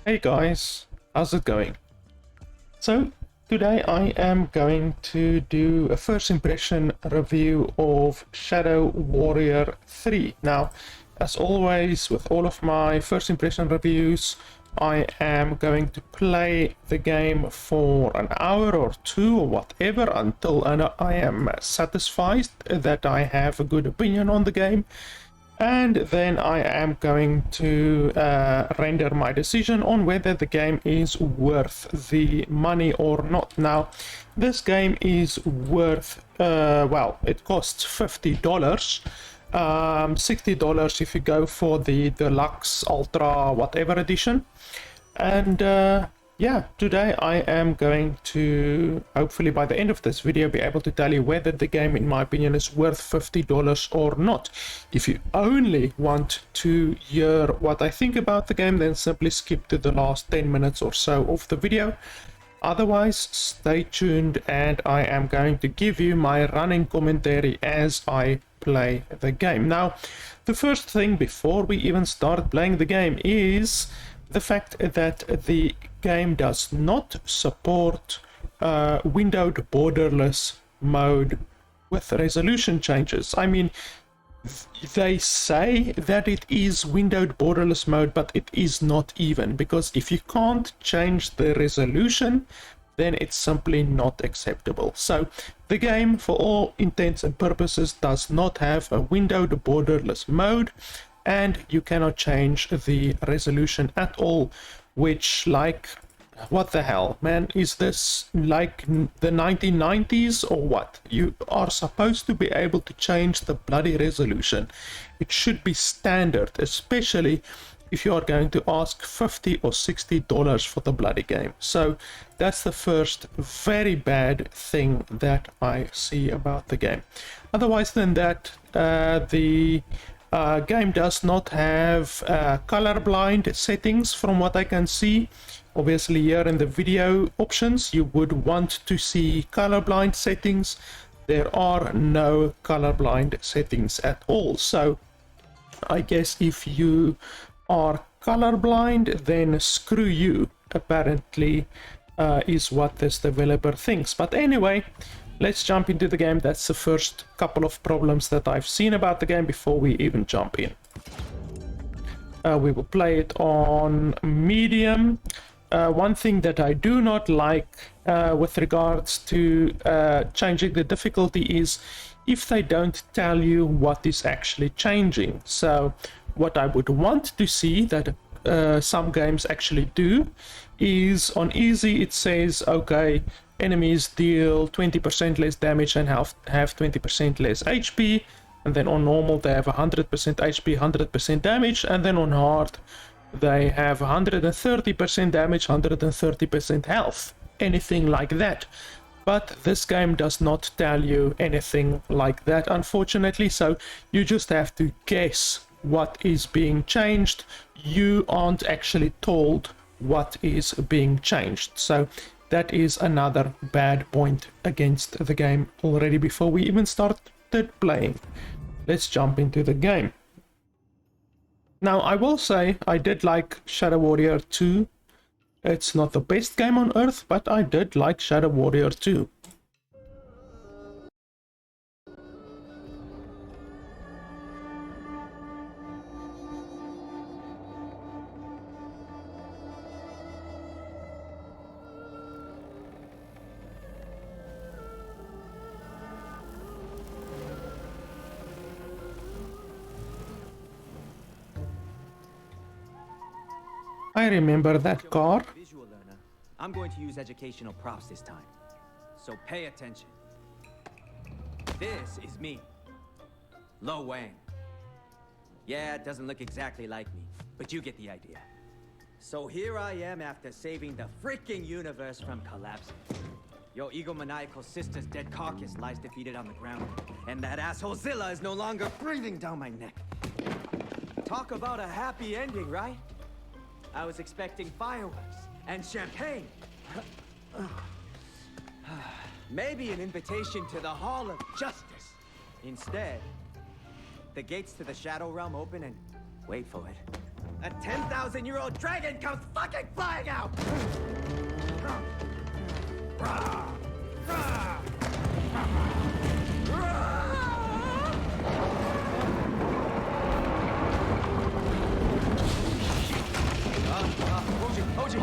Hey guys, how's it going? So today I am going to do a first impression review of Shadow Warrior 3. Now, as always with all of my first impression reviews, I am going to play the game for an hour or two or whatever until I am satisfied that I have a good opinion on the game. And then I am going to render my decision on whether the game is worth the money or not. Now, this game is worth, well, it costs $50, $60 if you go for the deluxe ultra whatever edition. And yeah, today I am going to, hopefully by the end of this video, be able to tell you whether the game, in my opinion, is worth $50 or not. If you only want to hear what I think about the game, then simply skip to the last 10 minutes or so of the video. Otherwise, stay tuned and I am going to give you my running commentary as I play the game. Now, the first thing before we even start playing the game is the fact that the game does not support windowed borderless mode with resolution changes. I mean, they say that it is windowed borderless mode, but it is not even, because if you can't change the resolution, then it's simply not acceptable. So the game, for all intents and purposes, does not have a windowed borderless mode, and you cannot change the resolution at all, which, like, what the hell, man? Is this like the 1990s or what? You are supposed to be able to change the bloody resolution. It should be standard, especially if you are going to ask $50 or $60 for the bloody game. So that's the first very bad thing that I see about the game. Otherwise than that, the game does not have colorblind settings from what I can see. Obviously here in the video options you would want to see colorblind settings. There are no colorblind settings at all. So I guess if you are colorblind, then screw you, apparently, is what this developer thinks. But anyway, let's jump into the game. That's the first couple of problems that I've seen about the game before we even jump in. We will play it on medium. One thing that I do not like with regards to changing the difficulty is if they don't tell you what is actually changing. So what I would want to see that some games actually do is on easy it says, okay, enemies deal 20% less damage and have 20% less HP, and then on normal they have 100% HP, 100% damage, and then on hard they have 130% damage, 130% health, anything like that. But this game does not tell you anything like that, unfortunately, so you just have to guess what is being changed. You aren't actually told what is being changed. So that is another bad point against the game already before we even started playing. Let's jump into the game. Now, I will say I did like Shadow Warrior 2. It's not the best game on earth, but I did like Shadow Warrior 2. I remember that car. Visual learner, I'm going to use educational props this time. So pay attention. This is me, Lo Wang. Yeah, it doesn't look exactly like me, but you get the idea. So here I am after saving the freaking universe from collapsing. Your egomaniacal sister's dead carcass lies defeated on the ground, and that asshole Zilla is no longer breathing down my neck. Talk about a happy ending, right? I was expecting fireworks and champagne. Maybe an invitation to the Hall of Justice. Instead, the gates to the Shadow Realm open and, wait for it, a 10,000-year-old dragon comes fucking flying out! Hoji!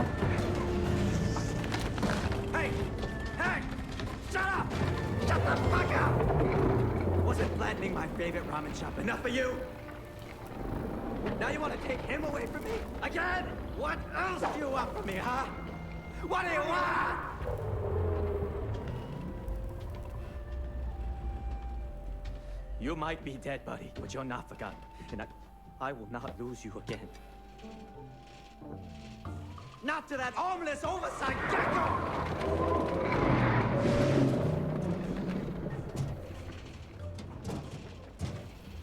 Hey! Hey! Shut up! Shut the fuck up! Wasn't flattening my favorite ramen shop enough for you? Now you want to take him away from me? Again? What else do you want from me, huh? What do you want? You might be dead, buddy, but you're not forgotten. And I will not lose you again. Not to that homeless oversight gecko!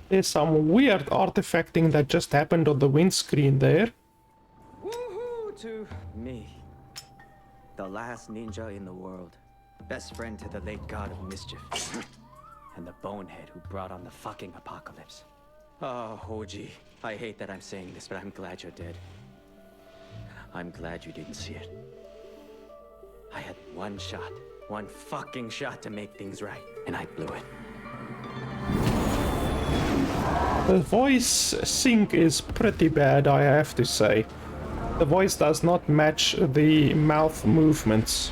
There's some weird artifacting that just happened on the windscreen there. Woohoo to me. The last ninja in the world. Best friend to the late god of mischief. And the bonehead who brought on the fucking apocalypse. Oh, Hoji. I hate that I'm saying this, but I'm glad you're dead. I'm glad you didn't see it. I had one shot. One fucking shot to make things right. And I blew it. The voice sync is pretty bad, I have to say. The voice does not match the mouth movements.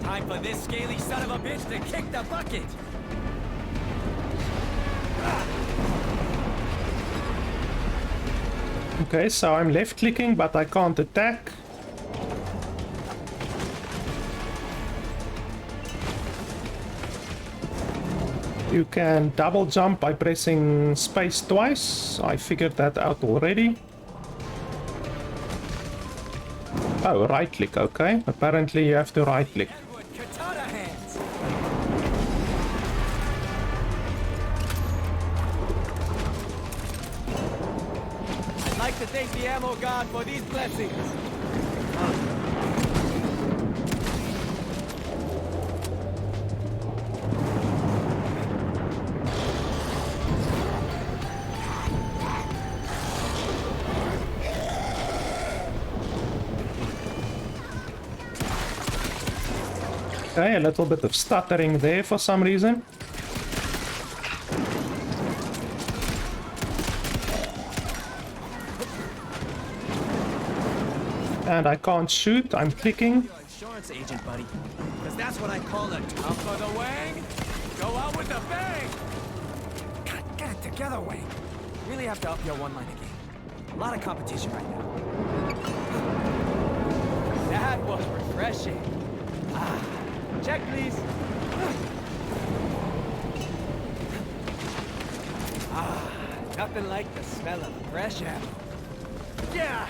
Time for this scaly son of a bitch to kick the bucket! Okay, so I'm left clicking, but I can't attack. You can double jump by pressing space twice. I figured that out already. Oh, right click, okay. Apparently you have to right click. I'd like to thank the ammo god for these blessings. Okay, a little bit of stuttering there for some reason. And I can't shoot, I'm clicking. Your insurance agent, buddy. Because that's what I call a top of the wang. Go out with a bang! God, get it together, Wang. Really have to up your one-liner game. A lot of competition right now. That was refreshing. Ah, check, please. Ah, nothing like the smell of fresh apple. Yeah!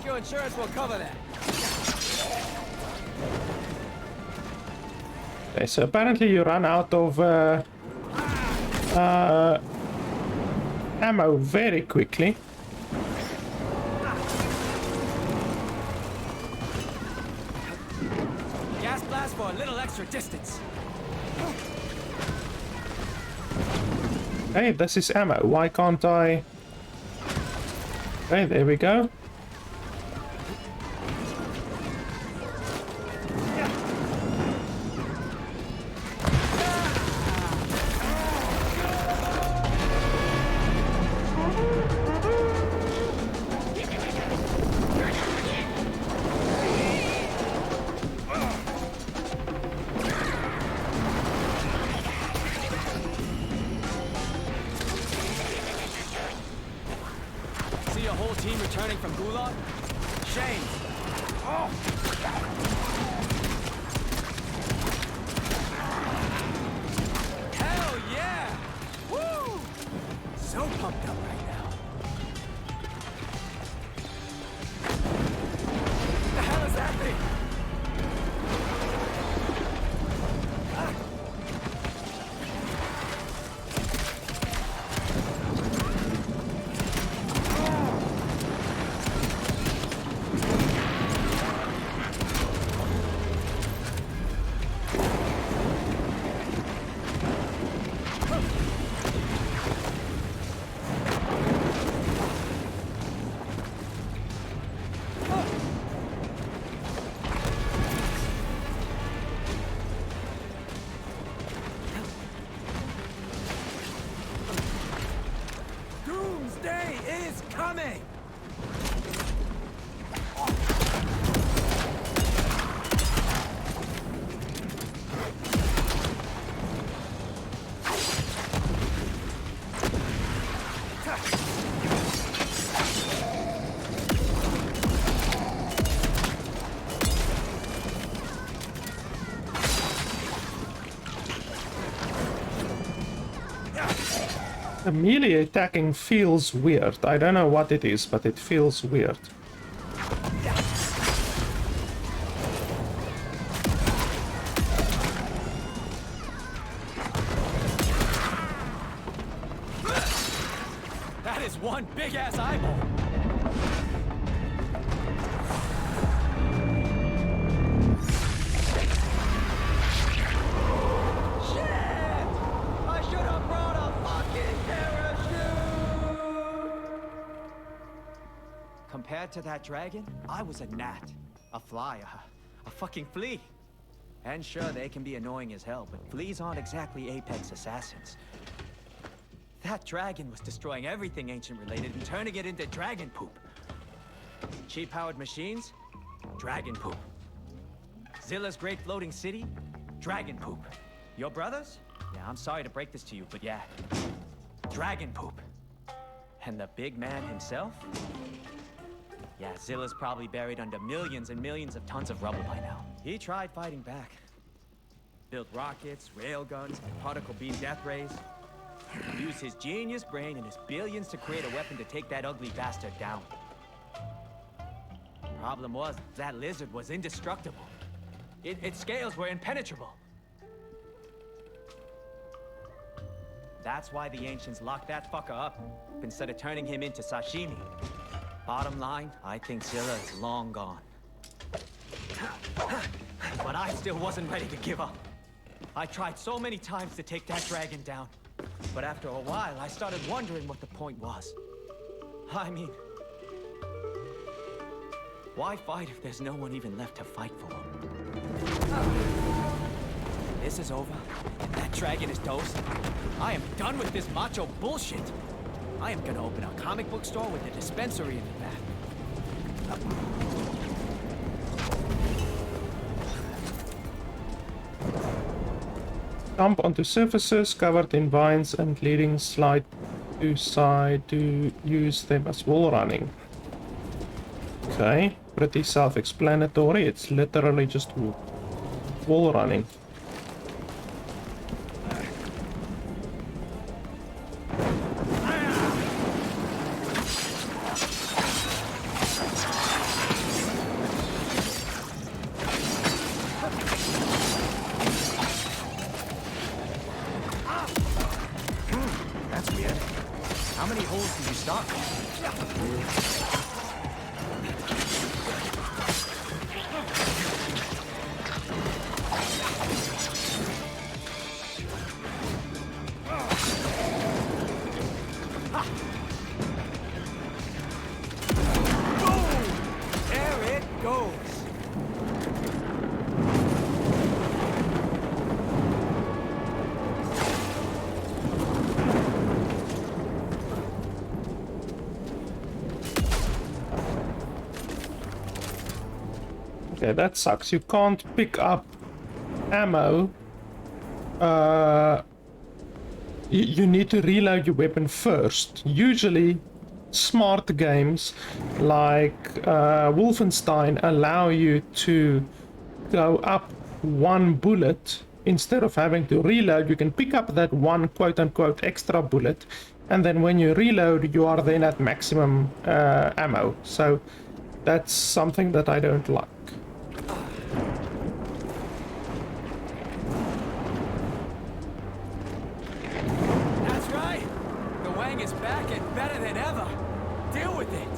Your insurance will cover that. Okay, so apparently you run out of ammo very quickly. Gas blast for a little extra distance. Hey, this is ammo. Why can't I? Okay, there we go. See a whole team returning from Gulag? Shame. Hell yeah! Woo! So pumped up right now. The hell is that thing? Doomsday is coming! The melee attacking feels weird. I don't know what it is, but it feels weird. That is one big-ass eyeball! I should have brought a fucking parachute! Compared to that dragon, I was a gnat, a fly, a fucking flea. And sure, they can be annoying as hell, but fleas aren't exactly apex assassins. That dragon was destroying everything ancient related and turning it into dragon poop. Cheap-powered machines? Dragon poop. Zilla's great floating city? Dragon poop. Your brothers? Yeah, I'm sorry to break this to you, but yeah. Dragon poop. And the big man himself? Yeah, Zilla's probably buried under millions and millions of tons of rubble by now. He tried fighting back. Built rockets, railguns, particle beam death rays. Used his genius brain and his billions to create a weapon to take that ugly bastard down. Problem was, that lizard was indestructible. Its scales were impenetrable. That's why the ancients locked that fucker up, instead of turning him into sashimi. Bottom line, I think Zilla is long gone. But I still wasn't ready to give up. I tried so many times to take that dragon down. But after a while, I started wondering what the point was. I mean, why fight if there's no one even left to fight for him? This is over, and that dragon is toast. I am done with this macho bullshit. I am gonna open a comic book store with a dispensary in the back. Jump onto surfaces covered in vines and leading slide to side to use them as wall running. Okay, pretty self-explanatory. It's literally just wall running. That's weird. How many holes did you start? There it goes. Okay, that sucks. You can't pick up ammo. You need to reload your weapon first. Usually, smart games like Wolfenstein allow you to go up one bullet instead of having to reload. You can pick up that one quote-unquote extra bullet, and then when you reload you are then at maximum ammo. So that's something that I don't like. That's right! The Wang is back and better than ever! Deal with it!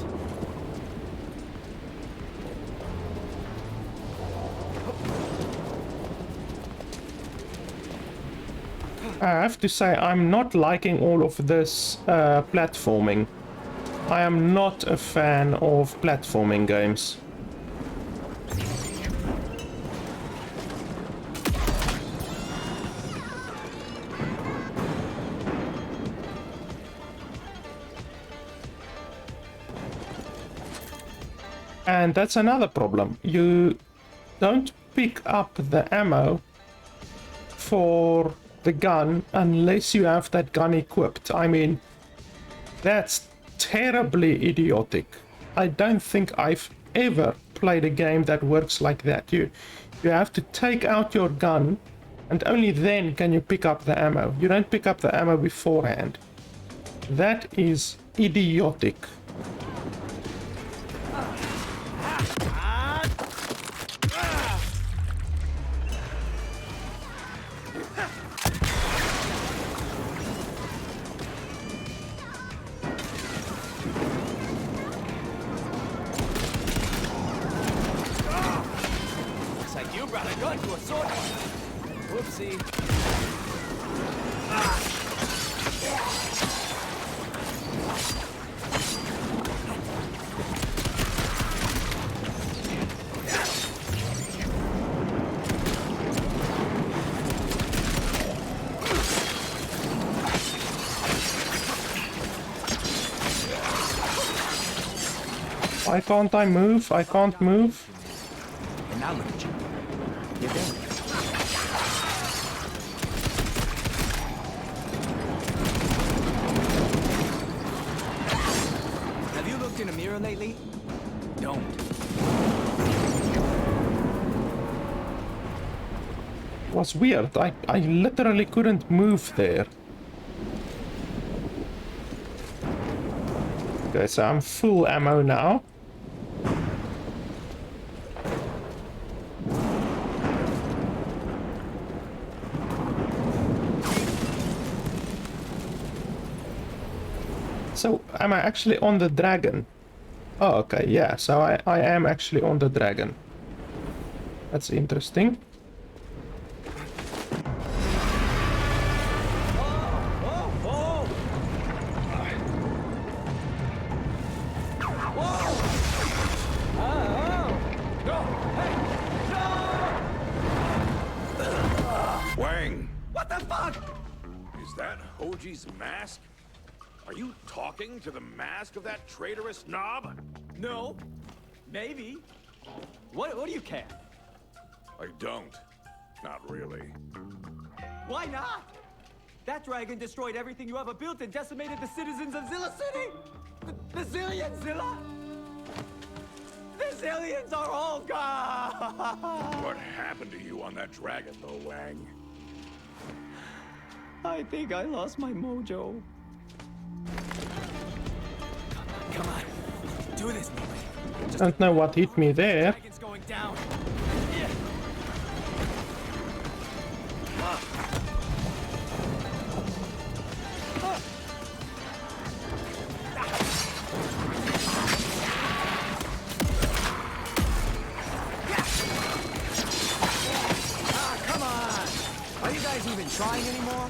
I have to say, I'm not liking all of this platforming. I am not a fan of platforming games. And that's another problem. You don't pick up the ammo for the gun unless you have that gun equipped. I mean, that's terribly idiotic. I don't think I've ever played a game that works like that. You have to take out your gun and only then can you pick up the ammo. You don't pick up the ammo beforehand. That is idiotic. Looks like you brought a gun to a sword fight. Whoopsie. Why can't I move? I can't move. And now look at you. You're dead. Have you looked in a mirror lately? Don't. It was weird. I literally couldn't move there. Okay, so I'm full ammo now. So, am I actually on the dragon? Oh, okay, yeah, so I am actually on the dragon. That's interesting. Wang, What the fuck? is that Hoji's mask? Are you talking to the mask of that traitorous knob? No. Maybe. What do you care? I don't. Not really. Why not? That dragon destroyed everything you ever built and decimated the citizens of Zilla City! The Zillion Zilla! The Zillions are all gone! What happened to you on that dragon, though, Wang? I think I lost my mojo. Come on. Do this, Mowgli. Don't know what hit me there. Dragon's going down. Come on! Are you guys even trying anymore?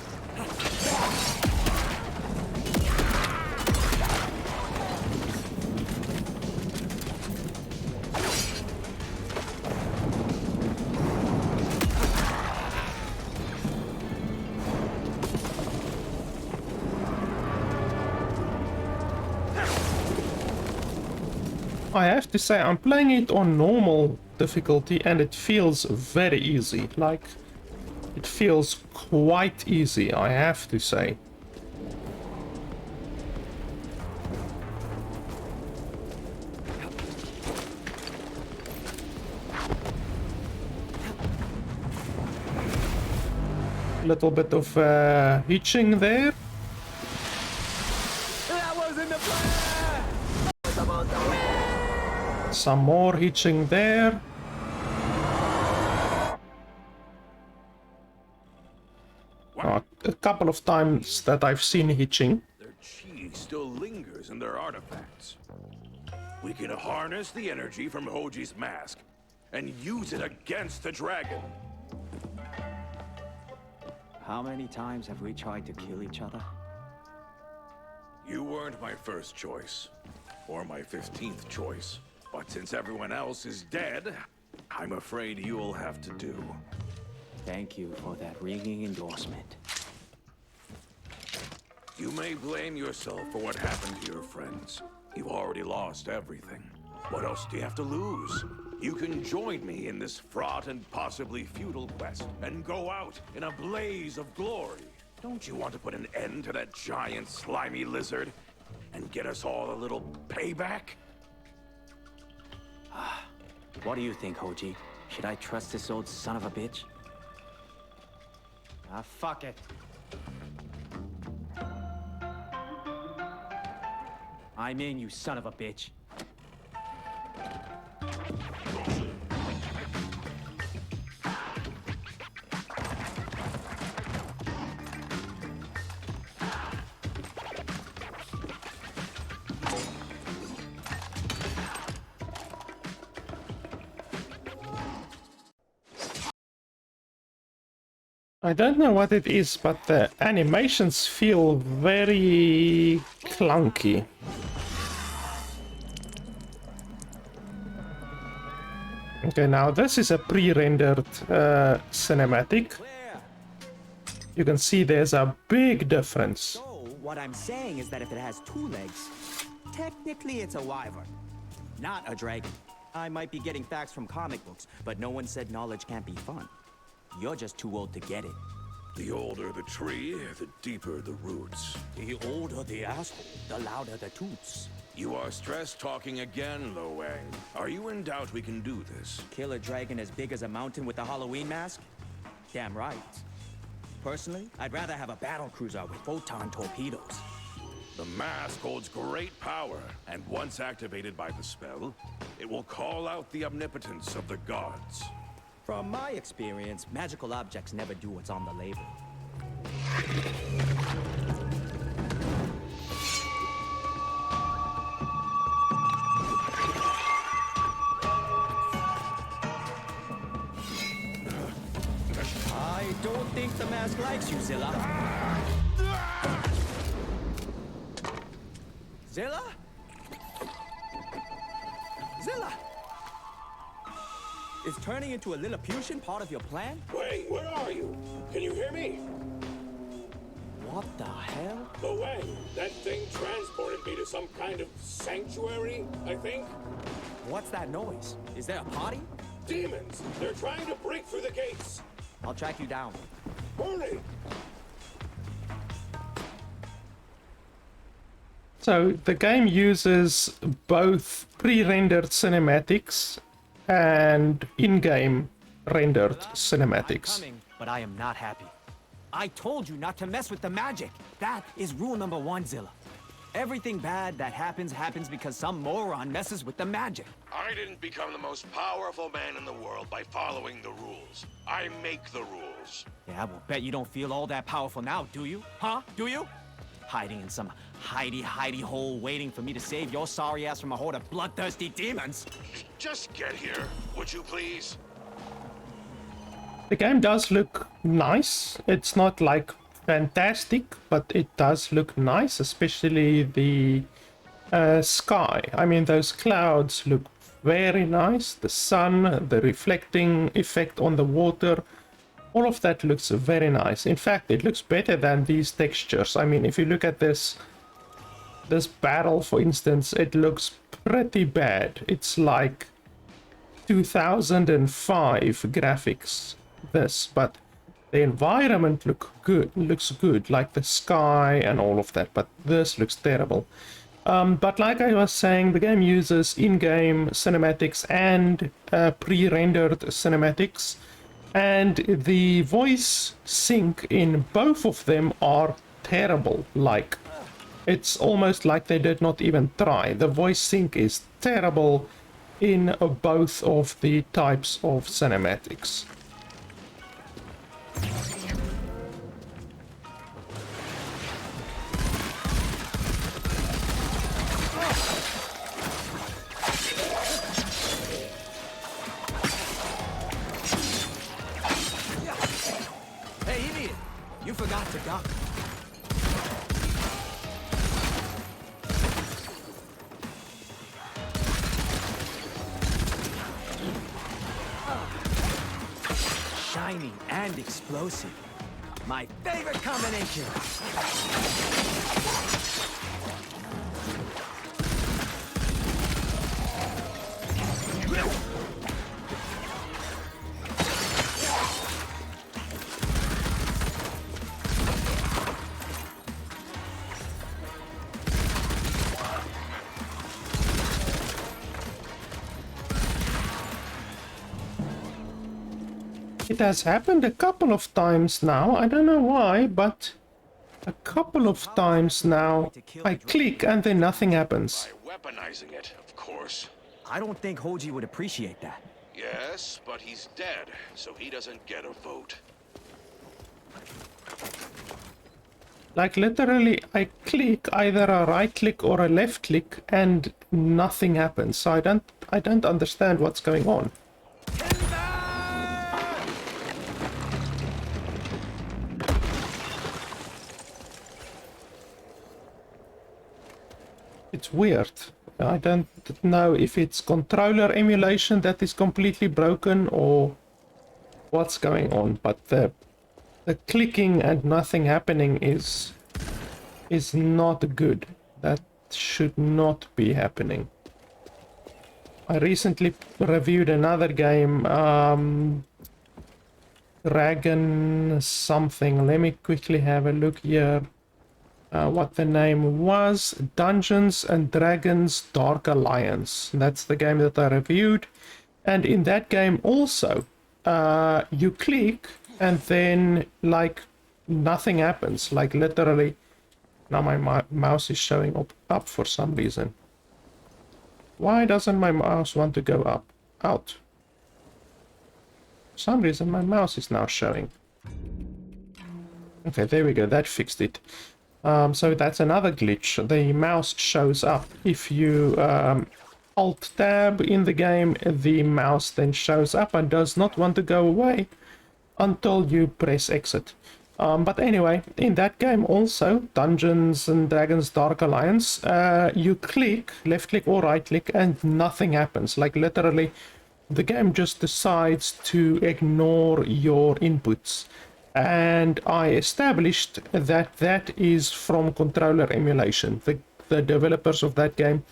I have to say, I'm playing it on normal difficulty and it feels very easy. Like, it feels quite easy, I have to say. Little bit of hitching there. That wasn't the plan! I was supposed to win! Some more hitching there. A couple of times that I've seen hitching. Their chi still lingers in their artifacts. We can harness the energy from Hoji's mask and use it against the dragon. How many times have we tried to kill each other? You weren't my first choice, or my 15th choice. But since everyone else is dead, I'm afraid you'll have to do. Thank you for that ringing endorsement. You may blame yourself for what happened to your friends. You've already lost everything. What else do you have to lose? You can join me in this fraught and possibly futile quest, and go out in a blaze of glory. Don't you want to put an end to that giant slimy lizard, and get us all a little payback? What do you think, Hoji? Should I trust this old son of a bitch? Ah, fuck it. I'm in, you son of a bitch. I don't know what it is, but the animations feel very clunky. Okay, now this is a pre-rendered cinematic. Claire! You can see there's a big difference. So, what I'm saying is that if it has two legs, technically it's a wyvern, not a dragon. I might be getting facts from comic books, but no one said knowledge can't be fun. You're just too old to get it. The older the tree, the deeper the roots. The older the asshole, the louder the toots. You are stress talking again, Lo Wang. Are you in doubt we can do this? Kill a dragon as big as a mountain with a Halloween mask? Damn right. Personally, I'd rather have a battle cruiser with photon torpedoes. The mask holds great power, and once activated by the spell, it will call out the omnipotence of the gods. From my experience, magical objects never do what's on the label. I don't think the mask likes you, Zilla. Zilla? Zilla! Is turning into a Lilliputian part of your plan? Wang, where are you? Can you hear me? What the hell? Lo Wang, that thing transported me to some kind of sanctuary, I think? What's that noise? Is there a party? Demons! They're trying to break through the gates! I'll track you down. Hurry! So the game uses both pre-rendered cinematics and in-game rendered cinematics. I'm coming, but I am not happy. I told you not to mess with the magic. That is rule number 1, Zilla. Everything bad that happens because some moron messes with the magic. I didn't become the most powerful man in the world by following the rules. I make the rules. Yeah, I will bet you don't feel all that powerful now, do you? Huh? Do you? Hiding in some hidey hole waiting for me to save your sorry ass from a horde of bloodthirsty demons. Just get here, would you please? The game does look nice. It's not like fantastic, but it does look nice, especially the sky. I mean, those clouds look very nice. The sun, the reflecting effect on the water, all of that looks very nice. In fact, it looks better than these textures. I mean, if you look at this battle, for instance, it looks pretty bad. It's like 2005 graphics, but the environment looks good, like the sky and all of that, but this looks terrible. But like I was saying, the game uses in-game cinematics and pre-rendered cinematics. And the voice sync in both of them are terrible. Like, it's almost like they did not even try. The voice sync is terrible in both of the types of cinematics. Hey, idiot! You forgot to duck. Shiny and explosive. My favorite combination. It has happened a couple of times now. I don't know why, but a couple of times now I click and then nothing happens. By weaponizing it, of course. I don't think Hoji would appreciate that. Yes, but he's dead, so he doesn't get a vote. Like literally I click either a right click or a left click and nothing happens. So I don't understand what's going on. It's weird. I don't know if it's controller emulation that is completely broken or what's going on, but the clicking and nothing happening is not good. That should not be happening. I recently reviewed another game, Dragon something. Let me quickly have a look here. What the name was, Dungeons and Dragons Dark Alliance. That's the game that I reviewed, and in that game also you click and then like nothing happens. Like literally now my mouse is showing up for some reason. Why doesn't my mouse want to go up? Out. For some reason my mouse is now showing. Okay, there we go, that fixed it. So that's another glitch. The mouse shows up. If you Alt Tab in the game, the mouse then shows up and does not want to go away until you press exit. But anyway, in that game also, Dungeons and Dragons Dark Alliance, you click, left click or right click, and nothing happens. Like literally, the game just decides to ignore your inputs. And I established that that is from controller emulation. The developers of that game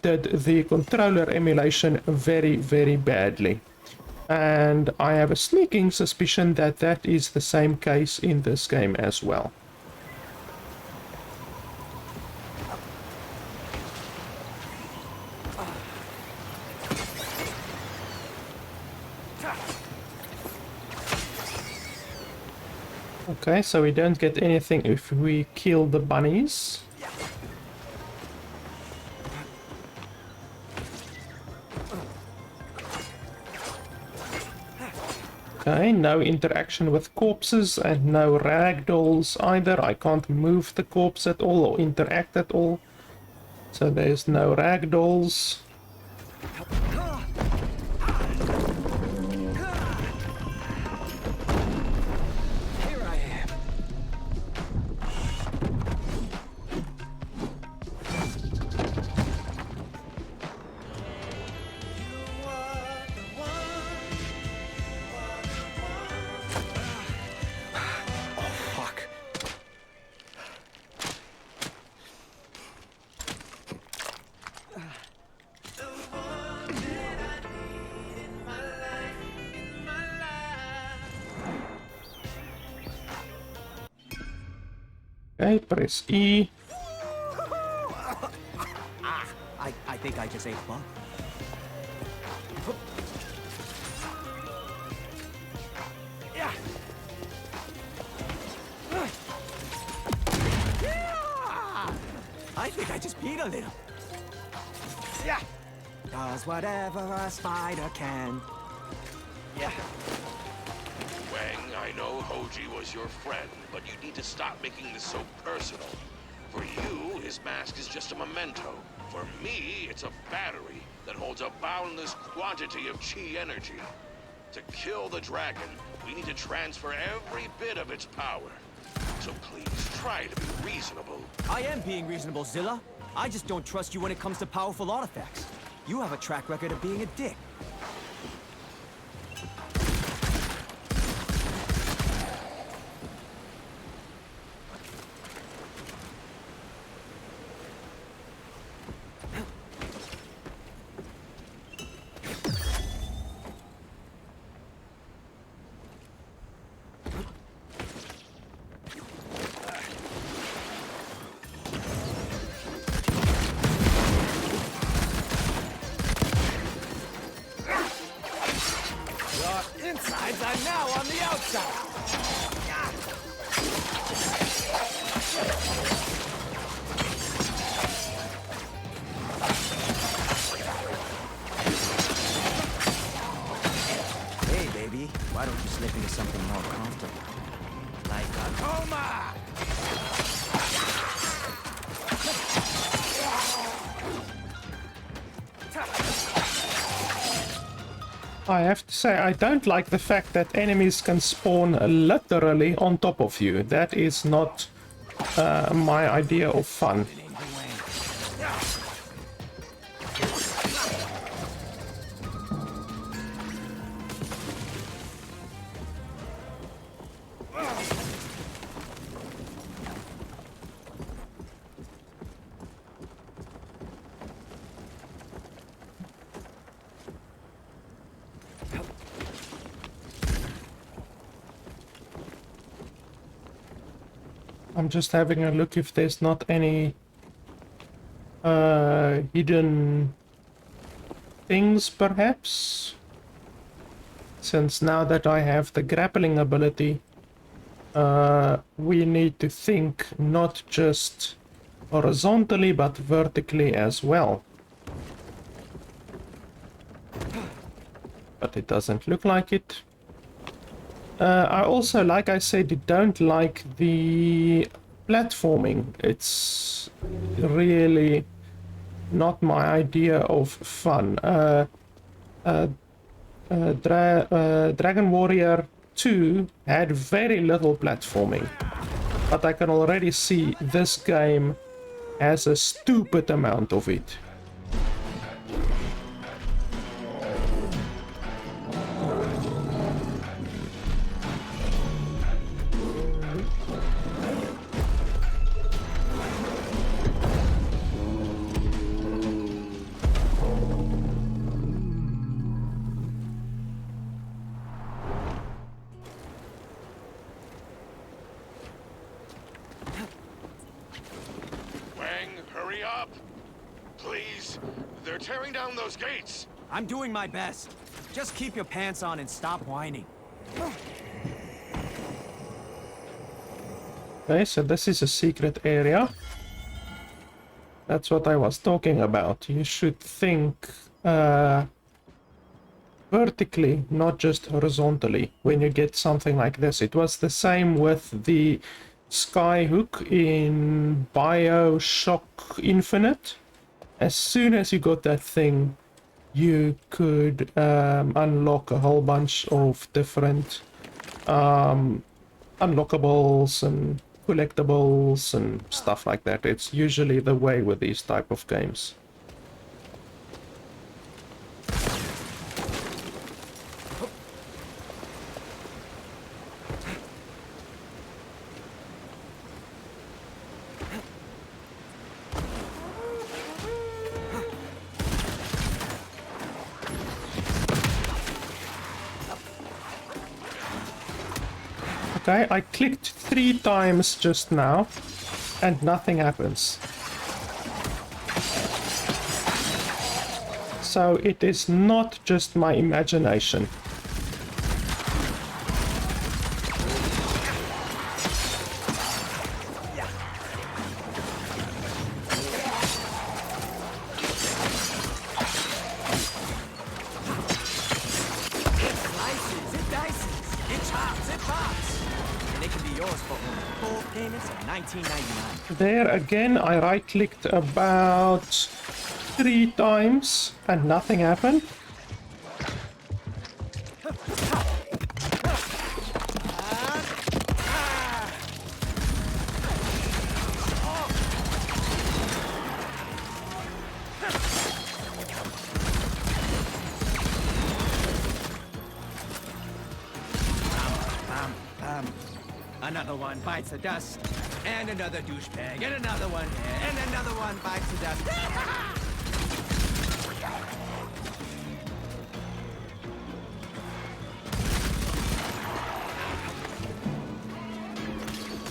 did the controller emulation very, very badly. And I have a sneaking suspicion that that is the same case in this game as well. Okay, so we don't get anything if we kill the bunnies. Okay, no interaction with corpses and no ragdolls either. I can't move the corpse at all or interact at all. So there's no ragdolls. Okay, press E. I think I just ate a bug. think I just peed a little. Yeah. Does whatever a spider can. Yeah. Wang, I know Hoji was your friend, but you need to stop making this so personal. For you, his mask is just a memento. For me, it's a battery that holds a boundless quantity of chi energy. To kill the dragon, we need to transfer every bit of its power. So please, try to be reasonable. I am being reasonable, Zilla. I just don't trust you when it comes to powerful artifacts. You have a track record of being a dick. Insides are now on the outside. Hey, baby, why don't you slip into something more comfortable? Like a coma! I have to say, I don't like the fact that enemies can spawn literally on top of you. That is not my idea of fun. I'm just having a look if there's not any hidden things, perhaps. Since now that I have the grappling ability, we need to think not just horizontally, but vertically as well. But it doesn't look like it. I also, like I said, don't like the platforming. It's really not my idea of fun. Dragon Warrior 2 had very little platforming, but I can already see this game has a stupid amount of it. Tearing down those gates. I'm doing my best. Just keep your pants on and stop whining. Okay, so this is a secret area. That's what I was talking about. You should think vertically, not just horizontally, when you get something like this. It was the same with the Skyhook in BioShock Infinite. As soon as you got that thing, you could unlock a whole bunch of different unlockables and collectibles and stuff like that. It's usually the way with these type of games. Okay, I clicked 3 times just now and nothing happens. So it is not just my imagination. They can be yours for only full payments of $19.99. There again, I right-clicked about 3 times and nothing happened. Another one bites the dust, and another douchebag, and another one, and another one bites the dust.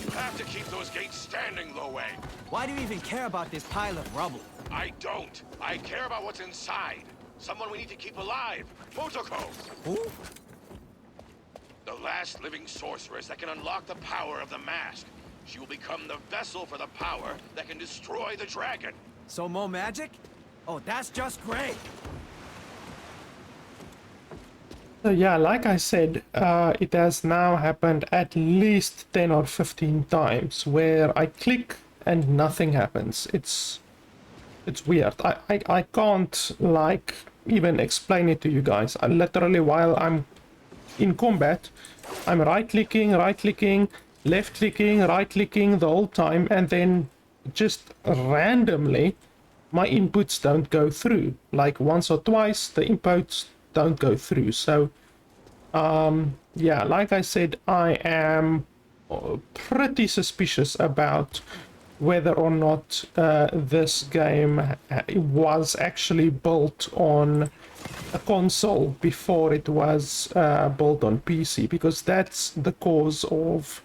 You have to keep those gates standing, Lo Wang. Why do you even care about this pile of rubble? I don't. I care about what's inside. Someone we need to keep alive. Motoko! Who? The last living sorceress that can unlock the power of the mask. She will become the vessel for the power that can destroy the dragon. So more magic? Oh, that's just great. So yeah, like I said, it has now happened at least 10 or 15 times where I click and nothing happens. It's weird. I can't like even explain it to you guys. I literally, while I'm in combat, I'm right-clicking, left-clicking, right-clicking the whole time, and then just randomly my inputs don't go through. Like once or twice the inputs don't go through. So yeah, like I said, I am pretty suspicious about whether or not this game was actually built on a console before it was built on PC, because that's the cause of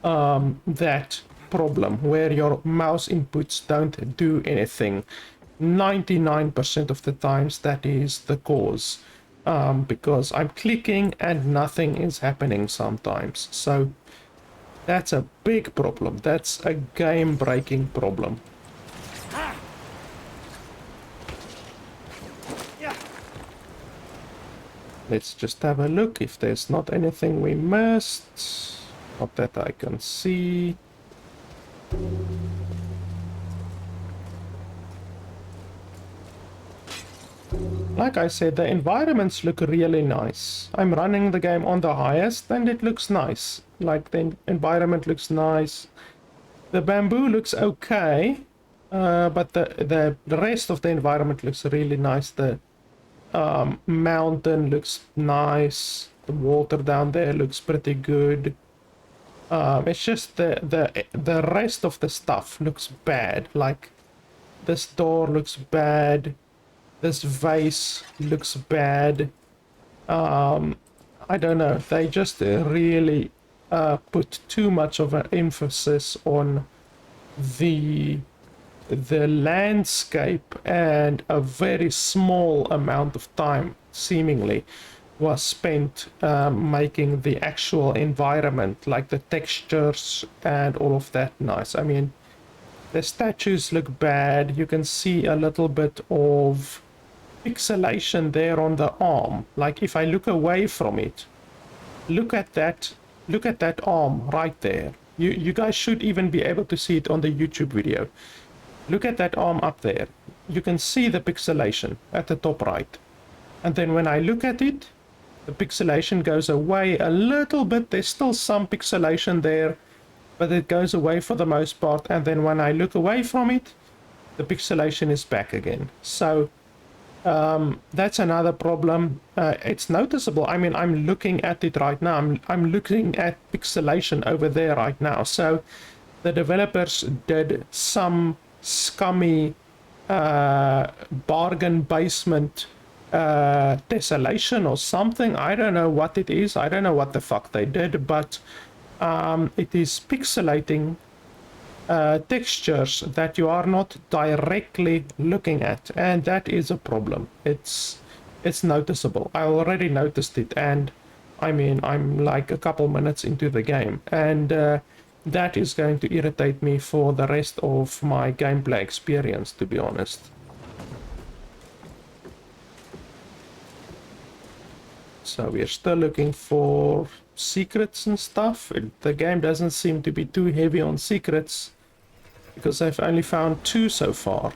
that problem where your mouse inputs don't do anything. 99% of the times that is the cause, because I'm clicking and nothing is happening sometimes. So that's a big problem. That's a game-breaking problem. Let's just have a look if there's not anything we missed. Not that I can see. Like I said, the environments look really nice. I'm running the game on the highest and it looks nice. Like the environment looks nice. The bamboo looks okay, but the rest of the environment looks really nice. The mountain looks nice. The water down there looks pretty good. It's just the rest of the stuff looks bad. Like this door looks bad. This vase looks bad. I don't know. They just really put too much of an emphasis on the landscape, and a very small amount of time seemingly was spent making the actual environment, like the textures and all of that, nice. I mean, the statues look bad. You can see a little bit of pixelation there on the arm. Like if I look away from it, look at that arm right there. You guys should even be able to see it on the YouTube video. Look at that arm up there. You can see the pixelation at the top right. And then when I look at it, the pixelation goes away a little bit. There's still some pixelation there, but it goes away for the most part. And then when I look away from it, the pixelation is back again. So that's another problem. It's noticeable. I mean, I'm looking at it right now. I'm looking at pixelation over there right now. So the developers did some scummy bargain basement tessellation or something. I don't know what it is. I don't know what the fuck they did, but it is pixelating textures that you are not directly looking at, and that is a problem. It's noticeable. I already noticed it, and I mean, I'm like a couple minutes into the game, and that is going to irritate me for the rest of my gameplay experience, to be honest. So we're still looking for secrets and stuff. The game doesn't seem to be too heavy on secrets, because I've only found 2 so far.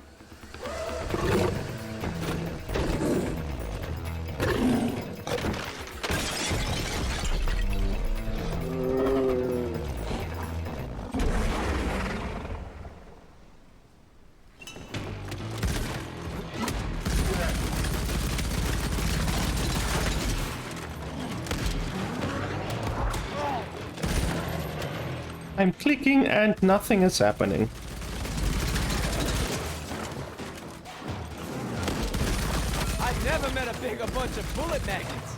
I'm clicking and nothing is happening. I've never met a bigger bunch of bullet magnets.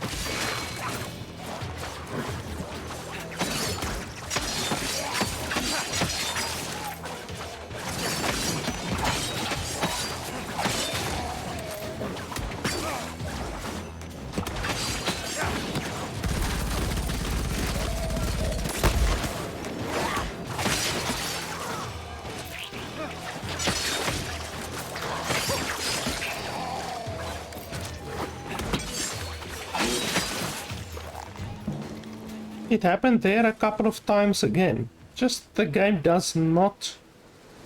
It happened there a couple of times again. Just the game does not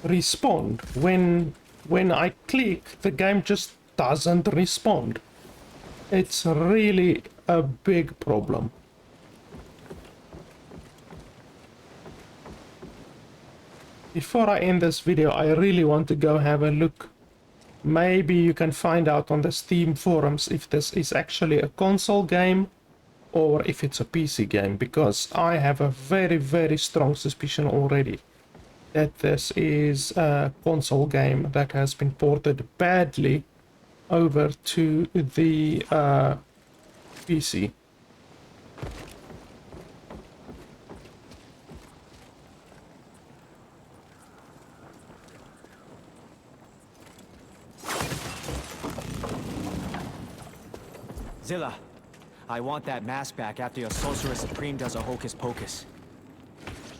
respond. When I click, the game just doesn't respond. It's really a big problem. Before I end this video, I really want to go have a look. Maybe you can find out on the Steam forums if this is actually a console game or if it's a PC game, because I have a very, very strong suspicion already that this is a console game that has been ported badly over to the PC. Zilla, I want that mask back after your Sorcerer Supreme does a hocus pocus.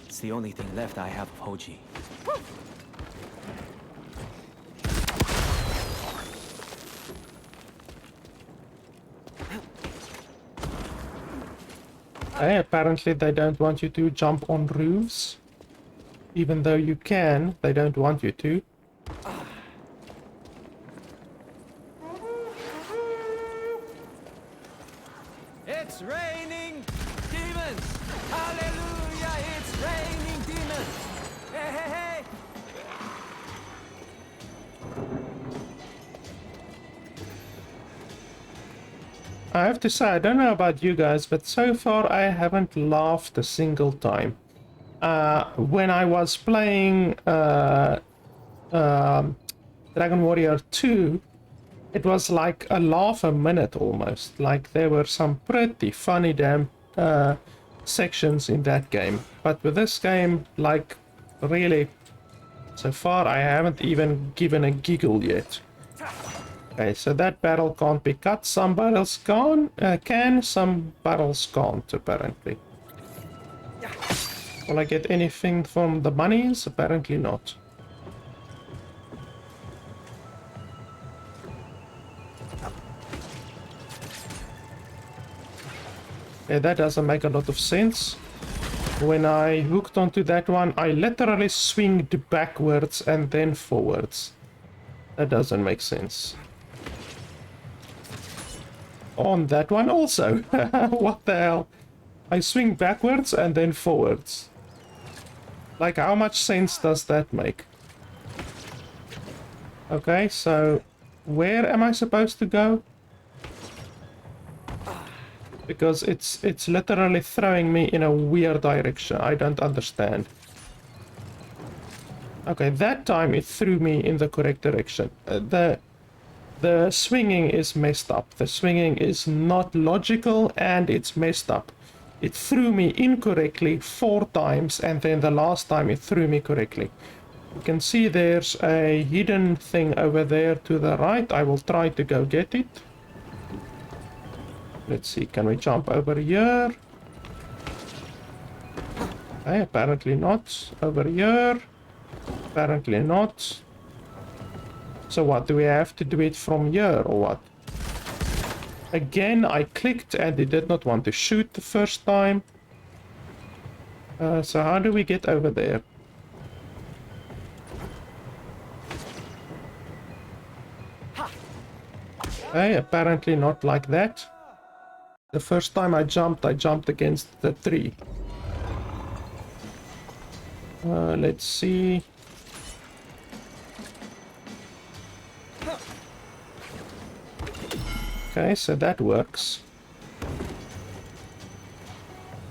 It's the only thing left I have of Hoji. Apparently they don't want you to jump on roofs. Even though you can, they don't want you to. It's raining demons! Hallelujah! It's raining demons! Hey, hey, hey! I have to say, I don't know about you guys, but so far I haven't laughed a single time. When I was playing Dragon Warrior 2, it was like a laugh a minute almost. Like there were some pretty funny damn sections in that game. But with this game, like really, so far I haven't even given a giggle yet. Okay, so that barrel can't be cut. Some barrels can, some barrels can't, apparently. Will I get anything from the monies? Apparently not. Yeah, that doesn't make a lot of sense. When I hooked onto that one, I literally swinged backwards and then forwards. That doesn't make sense. On that one also. What the hell? I swing backwards and then forwards. Like, how much sense does that make? Okay, so where am I supposed to go? Because it's literally throwing me in a weird direction. I don't understand. Okay, that time it threw me in the correct direction. The swinging is messed up. The swinging is not logical and it's messed up. It threw me incorrectly 4 times and then the last time it threw me correctly. You can see there's a hidden thing over there to the right. I will try to go get it. Let's see, can we jump over here? Okay, apparently not. Over here? Apparently not. So what, do we have to do it from here or what? Again, I clicked and it did not want to shoot the first time. So how do we get over there? Okay, apparently not like that. The first time I jumped against the tree. Let's see. Okay, so that works.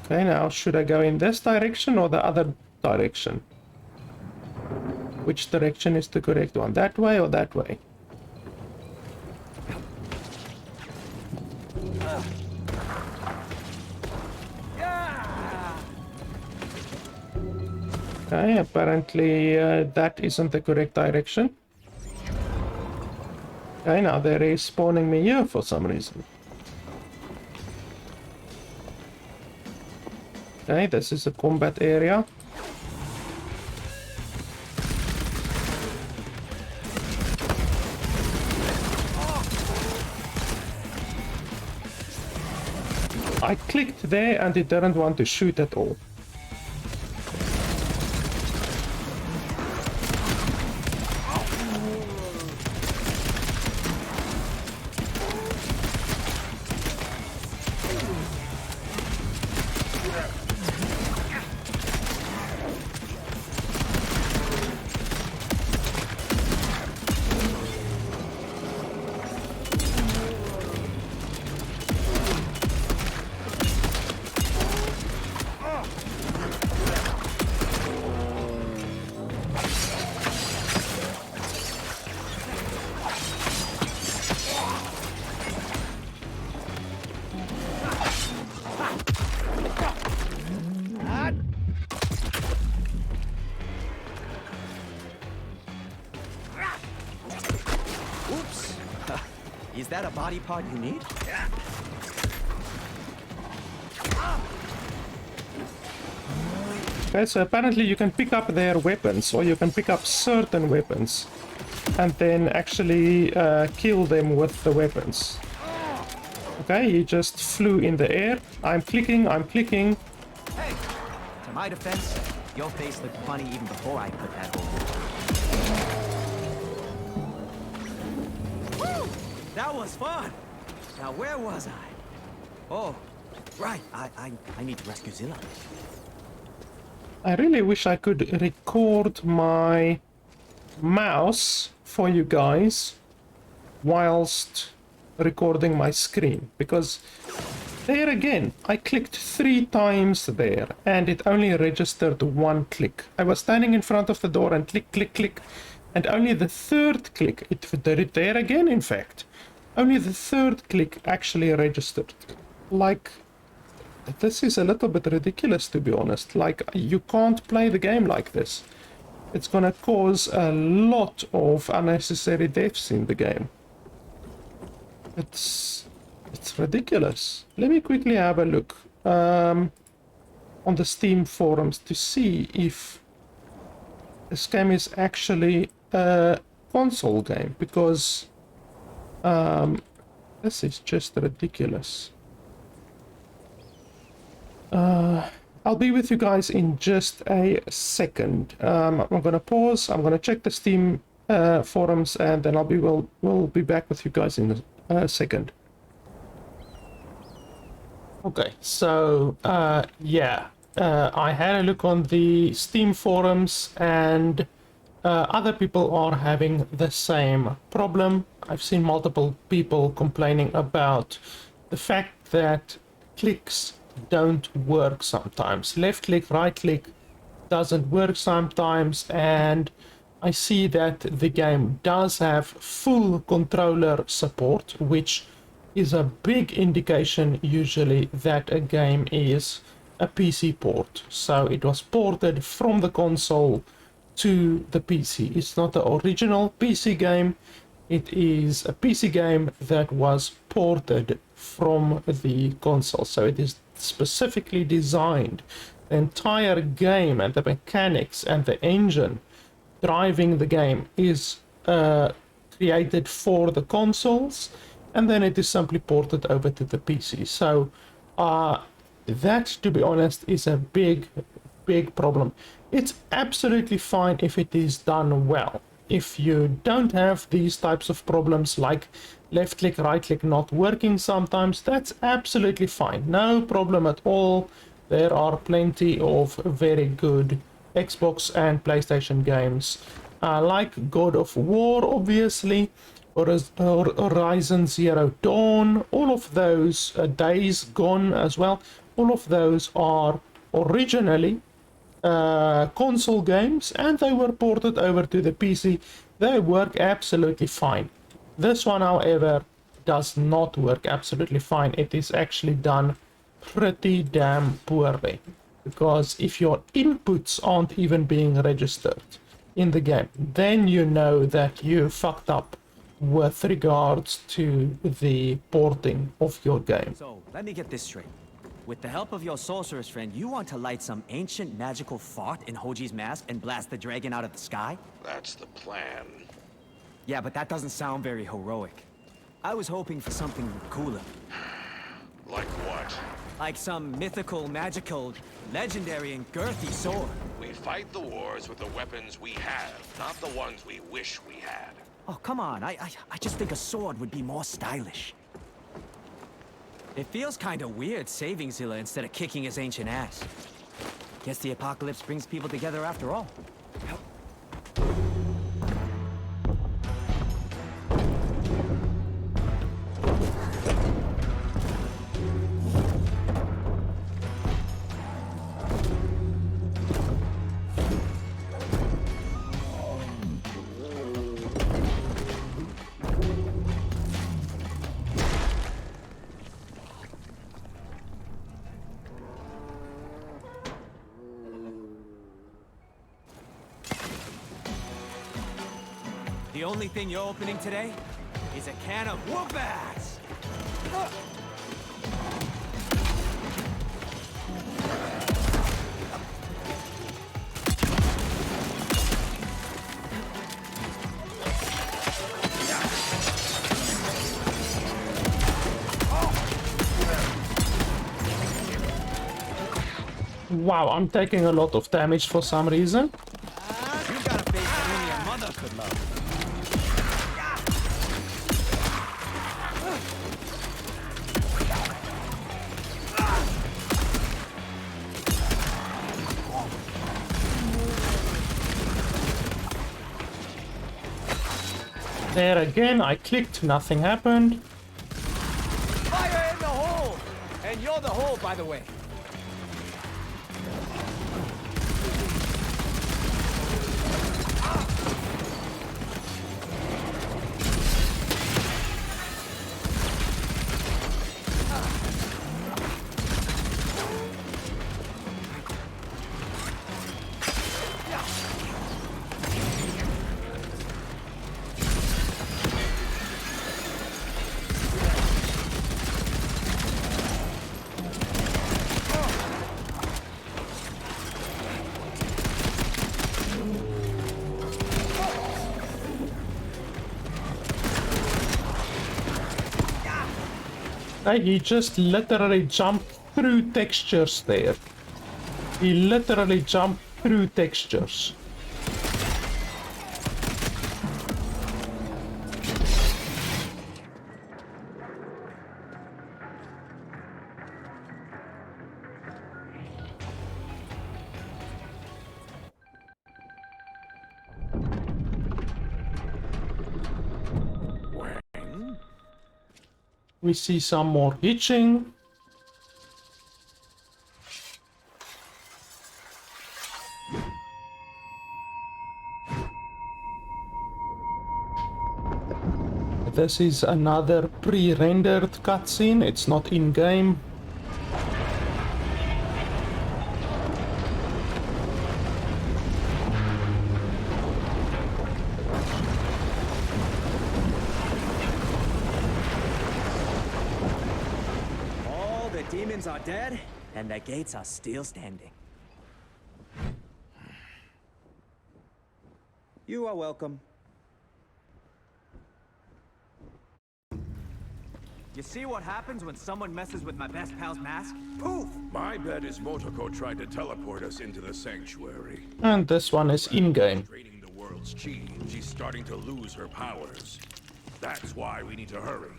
Okay, now should I go in this direction or the other direction? Which direction is the correct one? That way or that way? Okay, apparently that isn't the correct direction. Okay, now they're respawning me here for some reason. Okay, this is a combat area. I clicked there and it didn't want to shoot at all. Oops. Is that a body part you need? Okay, so apparently you can pick up their weapons, or you can pick up certain weapons, and then actually kill them with the weapons. Okay, he just flew in the air. I'm clicking. Hey! To my defense, your face looked funny even before I put that hole. Woo! That was fun! Now where was I? Oh, right. I need to rescue Zilla. I really wish I could record my mouse for you guys whilst recording my screen, because there again I clicked 3 times there and it only registered 1 click. I was standing in front of the door and click, and only the 3rd click, it did it there again, in fact. Only the 3rd click actually registered. Like, this is a little bit ridiculous, to be honest. Like, you can't play the game like this. It's gonna cause a lot of unnecessary deaths in the game. It's ridiculous. Let me quickly have a look on the Steam forums to see if this game is actually a console game, because this is just ridiculous. I'll be with you guys in just a second. I'm gonna pause. I'm gonna check the Steam forums, and then we'll be back with you guys in a second. Okay, so yeah, I had a look on the Steam forums, and other people are having the same problem. I've seen multiple people complaining about the fact that clicks don't work sometimes. Left click, right click doesn't work sometimes, and I see that the game does have full controller support, which is a big indication usually that a game is a PC port. So it was ported from the console to the PC. It's not the original PC game. It is a PC game that was ported from the console. So it is specifically designed. The entire game and the mechanics and the engine driving the game is created for the consoles, and then it is simply ported over to the PC. So that, to be honest, is a big problem. It's absolutely fine if it is done well. If you don't have these types of problems like left click, right click not working sometimes, that's absolutely fine. No problem at all. There are plenty of very good Xbox and PlayStation games, like God of War, obviously, or Horizon Zero Dawn, all of those, Days Gone as well, all of those are originally console games, and they were ported over to the PC. They work absolutely fine. This one, however, does not work absolutely fine. It is actually done pretty damn poorly, because if your inputs aren't even being registered in the game, then you know that you fucked up with regards to the porting of your game. So, let me get this straight. With the help of your sorceress friend, you want to light some ancient magical fart in Hoji's mask and blast the dragon out of the sky? That's the plan. Yeah, but that doesn't sound very heroic. I was hoping for something cooler. Like what? Like some mythical, magical, legendary, and girthy sword. We fight the wars with the weapons we have, not the ones we wish we had. Oh, come on. I just think a sword would be more stylish. It feels kind of weird saving Zilla instead of kicking his ancient ass. Guess the apocalypse brings people together after all. The only thing you're opening today is a can of whoop-ass! Wow, I'm taking a lot of damage for some reason. You got a face that only a mother could love. There again, I clicked, nothing happened. Fire in the hole! And you're the hole, by the way. He just literally jumped through textures there. He literally jumped through textures. We see some more hitching. This is another pre-rendered cutscene, it's not in-game. All the demons are dead, and the gates are still standing. You are welcome. You see what happens when someone messes with my best pal's mask? Poof! My bet is Motoko tried to teleport us into the sanctuary. And this one is in-game. Draining the world's chi, she's starting to lose her powers. That's why we need to hurry.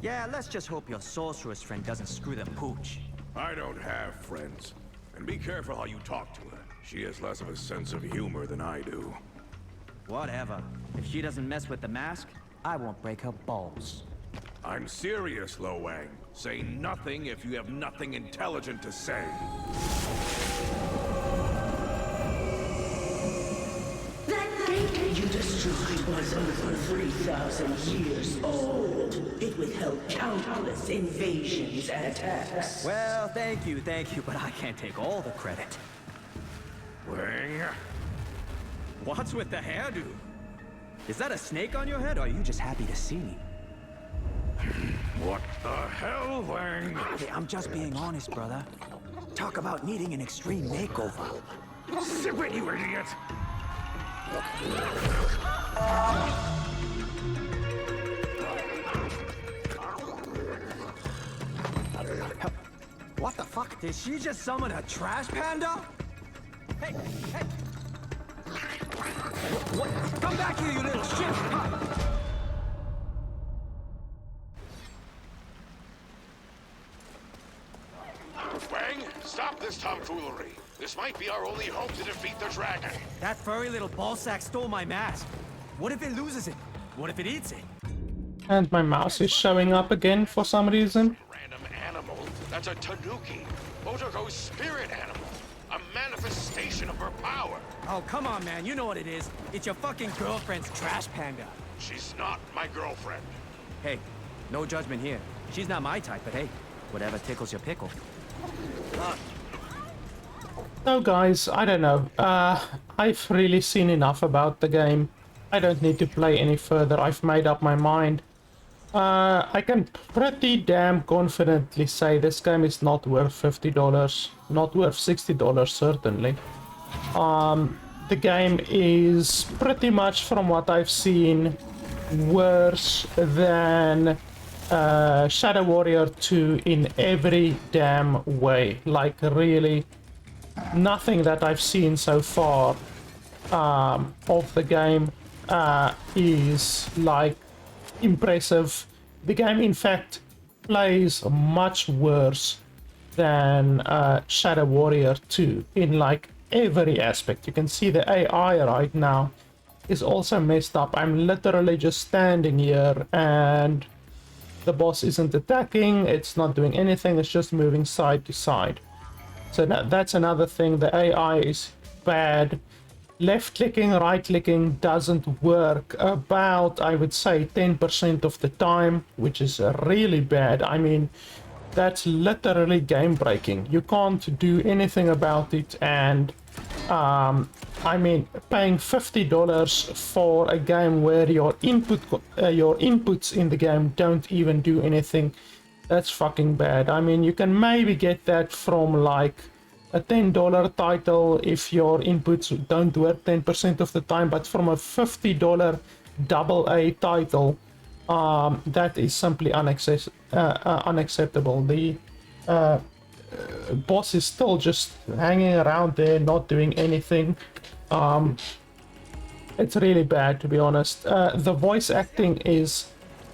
Yeah, let's just hope your sorceress friend doesn't screw the pooch. I don't have friends. And be careful how you talk to her. She has less of a sense of humor than I do. Whatever. If she doesn't mess with the mask, I won't break her balls. I'm serious, Lo Wang. Say nothing if you have nothing intelligent to say. That gate you destroyed was over 3,000 years old. It withheld countless invasions and attacks. Well, thank you, but I can't take all the credit. Wang? What's with the hairdo? Is that a snake on your head, or are you just happy to see me? What the hell, Wang? Hey, I'm just being honest, brother. Talk about needing an extreme makeover. Zip it, you idiot! What the fuck? Did she just summon a trash panda? Hey, hey! What? Come back here, you little shit! Wang, stop this tomfoolery. This might be our only hope to defeat the dragon. That furry little ballsack stole my mask. What if it loses it? What if it eats it? And my mouse is showing up again for some reason. Random animal? That's a tanuki. Motoko's spirit animal. A manifestation of her power. Oh, come on, man. You know what it is. It's your fucking girlfriend's trash panda. She's not my girlfriend. Hey, no judgment here. She's not my type, but hey, whatever tickles your pickle. So guys, I don't know. I've really seen enough about the game. I don't need to play any further. I've made up my mind. I can pretty damn confidently say this game is not worth $50. Not worth $60 certainly. The game is pretty much, from what I've seen, worse than Shadow Warrior 2 in every damn way. Like, really, nothing that I've seen so far of the game is, like, impressive. The game, in fact, plays much worse than Shadow Warrior 2 in, like, every aspect. You can see the AI right now is also messed up. I'm literally just standing here and the boss isn't attacking, it's not doing anything, it's just moving side to side. So that's another thing. The AI is bad. Left clicking, right clicking doesn't work about, I would say, 10% of the time, which is really bad. I mean, that's literally game breaking. You can't do anything about it, and I mean, paying $50 for a game where your inputs in the game don't even do anything, that's fucking bad. I mean, you can maybe get that from like a $10 title if your inputs don't work 10% of the time, but from a $50 AA title, that is simply unacceptable. The boss is still just hanging around there, not doing anything. It's really bad, to be honest. The voice acting is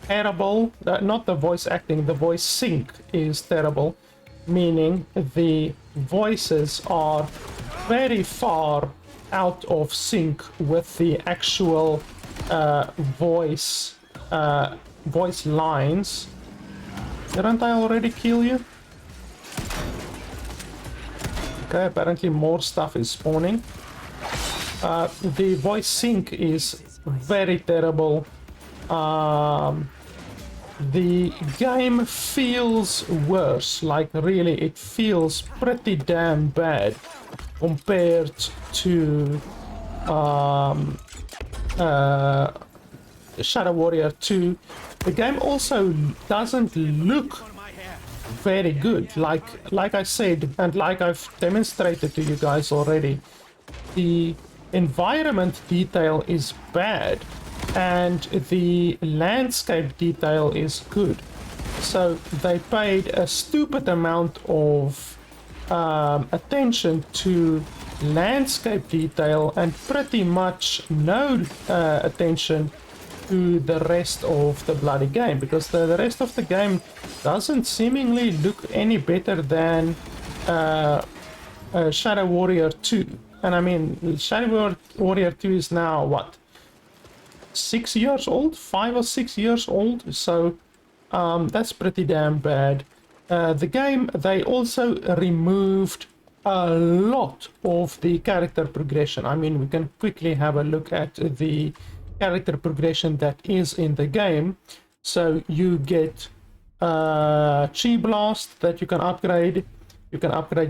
terrible. Not the voice acting, the voice sync is terrible, meaning the voices are very far out of sync with the actual voice lines. Didn't I already kill you? Okay, apparently more stuff is spawning. The voice sync is very terrible. The game feels worse, like really it feels pretty damn bad compared to Shadow Warrior 2. The game also doesn't look very good, like I said, and like I've demonstrated to you guys already. The environment detail is bad. and the landscape detail is good. So they paid a stupid amount of attention to landscape detail and pretty much no attention to the rest of the bloody game, because the rest of the game doesn't seemingly look any better than Shadow Warrior 2. And I mean, Shadow Warrior 2 is now what, 6 years old, 5 or 6 years old, so that's pretty damn bad. The game, they also removed a lot of the character progression. I mean, we can quickly have a look at the character progression that is in the game. So you get Chi Blast that you can upgrade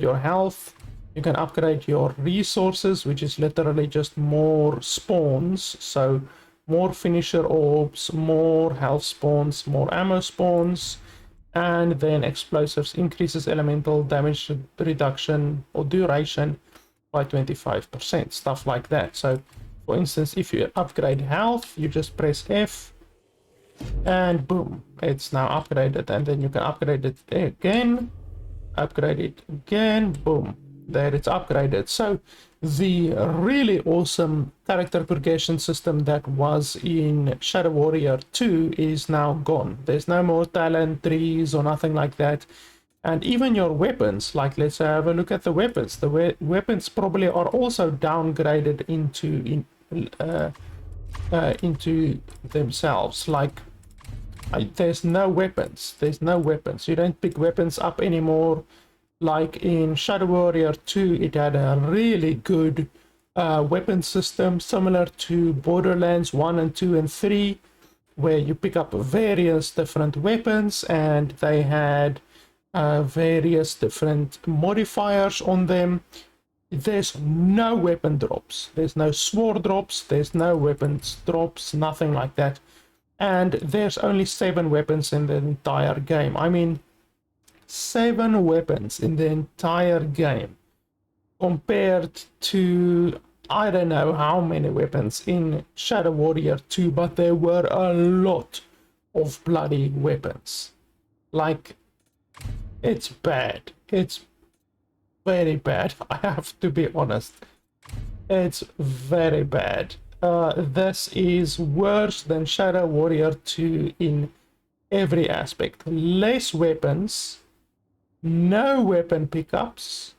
your health, you can upgrade your resources, which is literally just more spawns, so more finisher orbs, more health spawns, more ammo spawns, and then explosives increases elemental damage reduction or duration by 25%, stuff like that. So for instance, if you upgrade health, you just press F and boom, it's now upgraded, and then you can upgrade it again, upgrade it again, boom, there it's upgraded. So the really awesome character progression system that was in Shadow Warrior 2 is now gone. There's no more talent trees or nothing like that. And even your weapons, like let's have a look at the weapons. The weapons probably are also downgraded into themselves. Like there's no weapons. You don't pick weapons up anymore. Like in Shadow Warrior 2, it had a really good weapon system similar to Borderlands 1 and 2 and 3, where you pick up various different weapons and they had various different modifiers on them. There's no weapon drops, there's no sword drops, there's no weapons drops, nothing like that. And there's only 7 weapons in the entire game. I mean, 7 weapons in the entire game compared to I don't know how many weapons in Shadow Warrior 2, but there were a lot of bloody weapons. Like, it's bad. It's very bad. I have to be honest. It's very bad. This is worse than Shadow Warrior 2 in every aspect. Less weapons, no weapon pickups.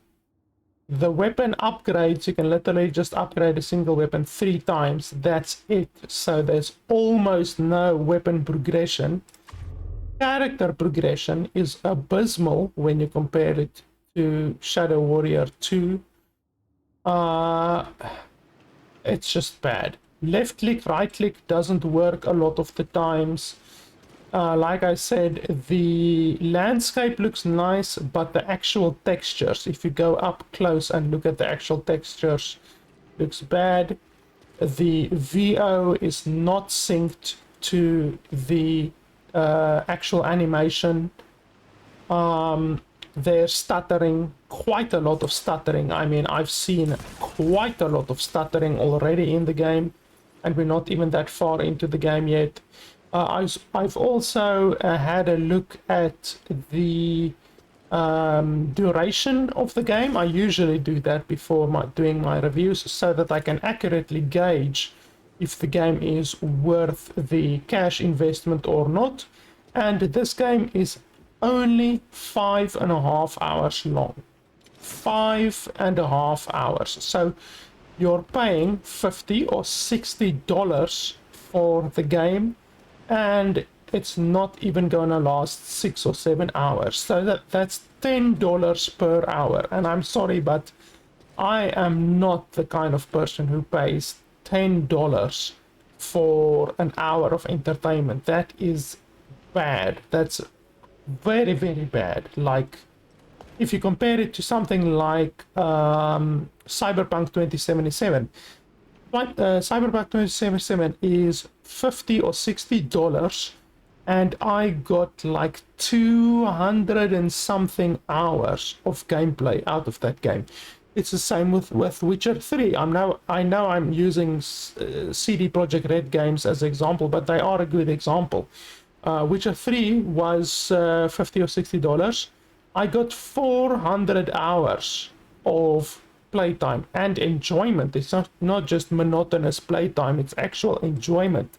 The weapon upgrades, you can literally just upgrade a single weapon 3 times. That's it. So there's almost no weapon progression. Character progression is abysmal when you compare it to Shadow Warrior 2. It's just bad. Left click, right click doesn't work a lot of the times. Like I said, the landscape looks nice, but the actual textures, if you go up close and look at the actual textures, looks bad. The VO is not synced to the actual animation. There's stuttering, quite a lot of stuttering. I mean, I've seen quite a lot of stuttering already in the game, and we're not even that far into the game yet. I've also had a look at the duration of the game. I usually do that before doing my reviews so that I can accurately gauge if the game is worth the cash investment or not. And this game is only 5.5 hours long. 5.5 hours. So you're paying $50 or $60 for the game, and it's not even gonna last 6 or 7 hours. So that's $10 per hour. And I'm sorry, but I am not the kind of person who pays $10 for an hour of entertainment. That is bad. That's very, very bad. Like, if you compare it to something like Cyberpunk 2077, but Cyberpunk 2077 is $50 or $60, and I got like 200 and something hours of gameplay out of that game. It's the same with Witcher 3. I know I'm using CD Projekt Red games as an example, but they are a good example. Witcher 3 was $50 or $60. I got 400 hours of playtime and enjoyment. It's not just monotonous playtime, it's actual enjoyment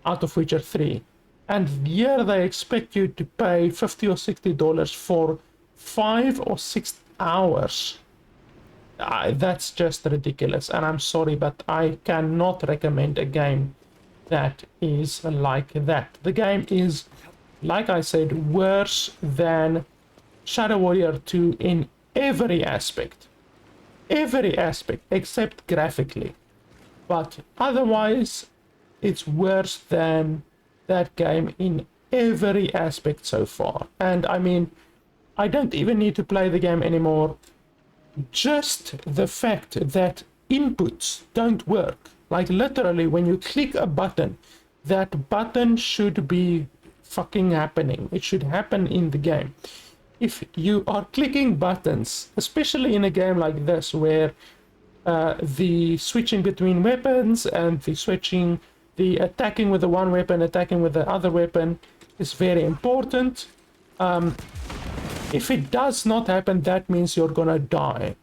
out of Witcher 3. And here they expect you to pay $50 or $60 for 5 or 6 hours. That's just ridiculous, and I'm sorry, but I cannot recommend a game that is like that. The game is, like I said, worse than Shadow Warrior 2 in every aspect except graphically, but otherwise it's worse than that game in every aspect so far. And I mean, I don't even need to play the game anymore. Just the fact that inputs don't work, like literally when you click a button, that button should be fucking happening. It should happen in the game. If you are clicking buttons, especially in a game like this where the switching between weapons and the attacking with the one weapon, attacking with the other weapon is very important. If it does not happen, that means you're gonna die.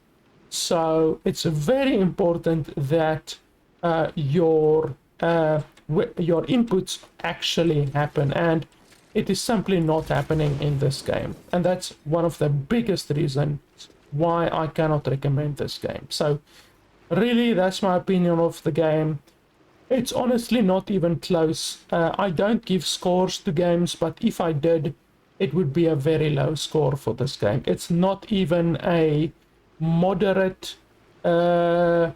So it's very important that your inputs actually happen, and it is simply not happening in this game. And that's one of the biggest reasons why I cannot recommend this game. So really, that's my opinion of the game. It's honestly not even close. I don't give scores to games, but if I did, it would be a very low score for this game. It's not even a moderate not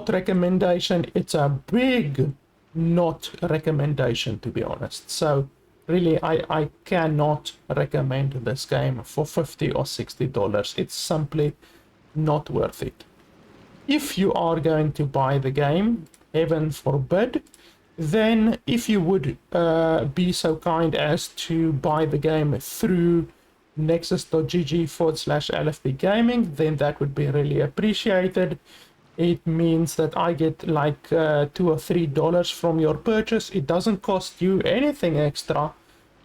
recommendation. It's a big not recommendation, to be honest. So really, I cannot recommend this game for $50 or $60. It's simply not worth it. If you are going to buy the game, heaven forbid, then if you would be so kind as to buy the game through nexus.gg/LFB Gaming, then that would be really appreciated. It means that I get like $2 or $3 from your purchase. It doesn't cost you anything extra,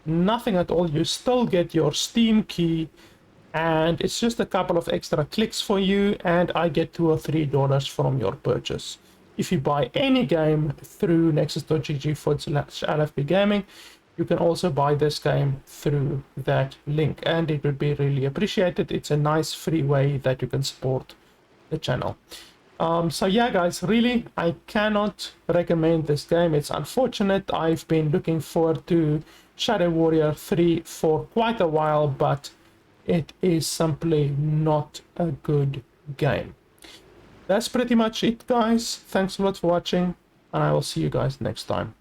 nothing at all. You still get your Steam key, and it's just a couple of extra clicks for you, and I get $2 or $3 from your purchase. If you buy any game through nexus.gg/LFB Gaming, you can also buy this game through that link, and it would be really appreciated. It's a nice free way that you can support the channel. So yeah, guys, really, I cannot recommend this game. It's unfortunate. I've been looking forward to Shadow Warrior 3 for quite a while, but it is simply not a good game. That's pretty much it, guys. Thanks a lot for watching, and I will see you guys next time.